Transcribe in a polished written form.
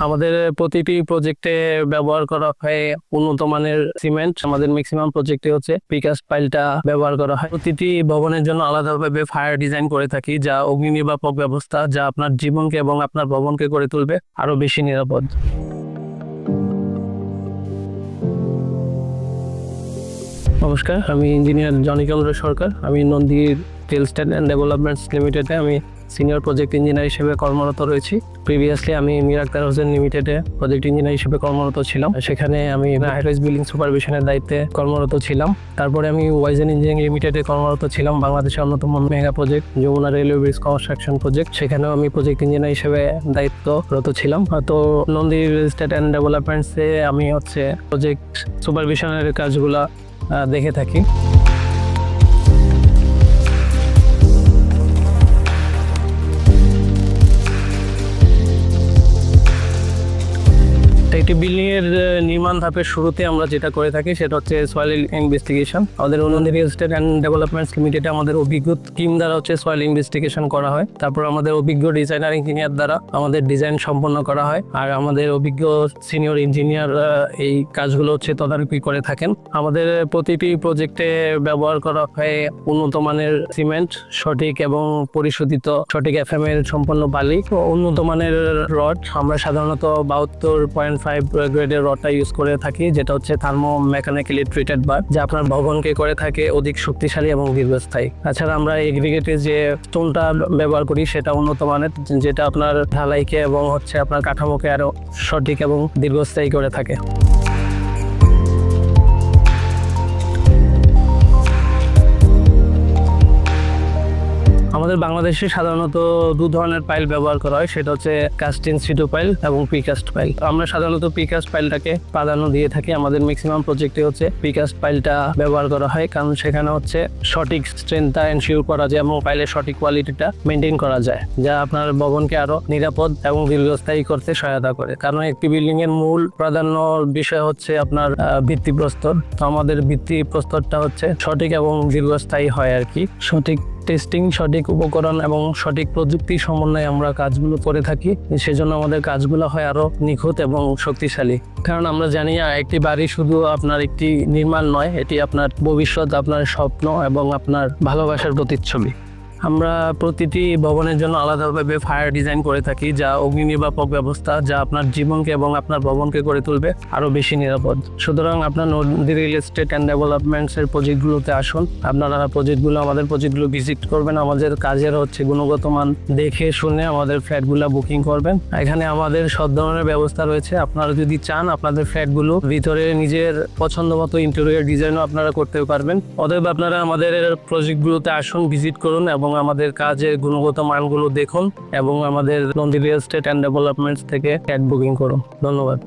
আমাদের প্রতিটি প্রজেক্টে ব্যবহার করা হয় উন্নত মানের সিমেন্ট। আমাদের ম্যাক্সিমাম প্রজেক্টে হচ্ছে প্রিকাস্ট পাইলটা ব্যবহার করা হয়। প্রতিটি ভবনের জন্য আলাদাভাবে ফায়ার ডিজাইন করে থাকি, যা অগ্নি নির্বাপক ব্যবস্থা, যা আপনার জীবনকে এবং আপনার ভবনকে করে তুলবে আরো বেশি নিরাপদ। নমস্কার, আমি ইঞ্জিনিয়ার জনিকান্দ্র সরকার। আমি নন্দীর টেলস্টেট অ্যান্ড ডেভেলপমেন্টস লিমিটেডে আমি সিনিয়র প্রজেক্ট ইঞ্জিনিয়ার হিসেবে কর্মরত রয়েছি। প্রিভিয়াসলি আমি মীর আখতার হোসেন লিমিটেডে প্রজেক্ট ইঞ্জিনিয়ার হিসেবে কর্মরত ছিলাম। সেখানে আমি হাইরাইজ বিল্ডিং সুপারভিশনের দায়িত্বে কর্মরত ছিলাম। তারপরে আমি ওয়াইজেন ইঞ্জিনিয়ারিং লিমিটেডে কর্মরত ছিলাম, বাংলাদেশের অন্যতম mega project Jamuna railway bridge construction project. সেখানেও আমি প্রজেক্ট ইঞ্জিনিয়ার হিসেবে দায়িত্বরত ছিলাম। তো নন্দী রিয়েল এস্টেট অ্যান্ড ডেভেলপমেন্টসে আমি প্রজেক্ট সুপারভিশনের কাজগুলো দেখে থাকি। একটি বিল্ডিং এর নির্মাণ ধাপের শুরুতে আমরা যেটা করে থাকি সেটা হচ্ছে সয়েল ইনভেস্টিগেশন। আমাদের Nandi real estate and developments লিমিটেডে আমাদের অভিজ্ঞ টিম দ্বারা সয়েল ইনভেস্টিগেশন করা হয়। তারপর আমাদের অভিজ্ঞ ডিজাইনার ইঞ্জিনিয়ার দ্বারা আমাদের ডিজাইন সম্পন্ন করা হয়, আর আমাদের অভিজ্ঞ সিনিয়র ইঞ্জিনিয়ার এই কাজগুলো তদারকি করে থাকেন। আমাদের প্রতিটি প্রজেক্টে ব্যবহার করা হয় উন্নত মানের সিমেন্ট, সঠিক এবং পরিশোধিত সঠিক এফএম এর সম্পন্ন বালি, উন্নত মানের রড। আমরা সাধারণত 72.5 গ্রেডের রডটা ইউজ করে থাকি, যেটা হচ্ছে থার্মো মেকানিক্যালি ট্রিটেড বার, যা আপনার ভবনকে করে থাকে অধিক শক্তিশালী এবং দীর্ঘস্থায়ী। তাছাড়া আমরা এগ্রিগেটের যে স্টোনটা ব্যবহার করি সেটা উন্নত মানের, যেটা আপনার ঢালাইকে এবং আপনার কাঠামোকে আরো সঠিক এবং দীর্ঘস্থায়ী করে থাকে। আমাদের বাংলাদেশে সাধারণত দু ধরনের পাইল ব্যবহার করা হয়, সেটা হচ্ছে কাস্ট ইন সিটু পাইল এবং প্রিকাস্ট পাইল। আমরা সাধারণত প্রিকাস্ট পাইলটাকে প্রাধান্য দিয়ে থাকি। আমাদের ম্যাক্সিমাম প্রজেক্টে প্রিকাস্ট পাইলটা ব্যবহার করা হয়, কারণ সেখানে সঠিক স্ট্রেংথটা এনশিওর করা যায় এবং পাইলের সঠিক কোয়ালিটিটা মেনটেন করা যায়, যা আপনার ভবনকে আরো নিরাপদ এবং দীর্ঘস্থায়ী করতে সহায়তা করে। কারণ একটি বিল্ডিং এর মূল প্রাধান্য বিষয় আপনার ভিত্তিপ্রস্তর। তো আমাদের ভিত্তিপ্রস্তরটা সঠিক এবং দীর্ঘস্থায়ী হয় আর কি। সঠিক টেস্টিং, সঠিক উপকরণ এবং সঠিক প্রযুক্তি সমন্বয়ে আমরা কাজগুলো করে থাকি। সেজন্য আমাদের কাজগুলো হয় আরো নিখুঁত এবং শক্তিশালী। কারণ আমরা জানি একটি বাড়ি শুধু আপনার একটি নির্মাণ নয়, এটি আপনার ভবিষ্যৎ, আপনার স্বপ্ন এবং আপনার ভালোবাসার প্রতিচ্ছবি। আমরা প্রতিটি ভবনের জন্য আলাদাভাবে ফায়ার ডিজাইন করে থাকি, যা অগ্নি নির্বাপক ব্যবস্থা, যা আপনার জীবনকে এবং আপনার ভবনকে করে তুলবে আরো বেশি নিরাপদ। সুতরাং আপনার Nandi real estate and developments এর প্রজেক্টগুলোতে আসুন। আপনারা আমাদের প্রজেক্টগুলো ভিজিট করবেন, আমাদের কাজের গুণগত মান দেখে শুনে আমাদের ফ্ল্যাটগুলো বুকিং করবেন। এখানে আমাদের সব ধরনের ব্যবস্থা রয়েছে। আপনারা যদি চান আপনাদের ফ্ল্যাটগুলো ভিতরে নিজের পছন্দ মতো ইন্টেরিয়র ডিজাইনও আপনারা করতে পারবেন। অতএব আপনারা আমাদের প্রজেক্টগুলোতে আসুন, ভিজিট করুন এবং আমাদের কাজের গুণগত মানগুলো দেখুন এবং আমাদের Nandi real estate and developments থেকে ফ্ল্যাট বুকিং করুন। ধন্যবাদ।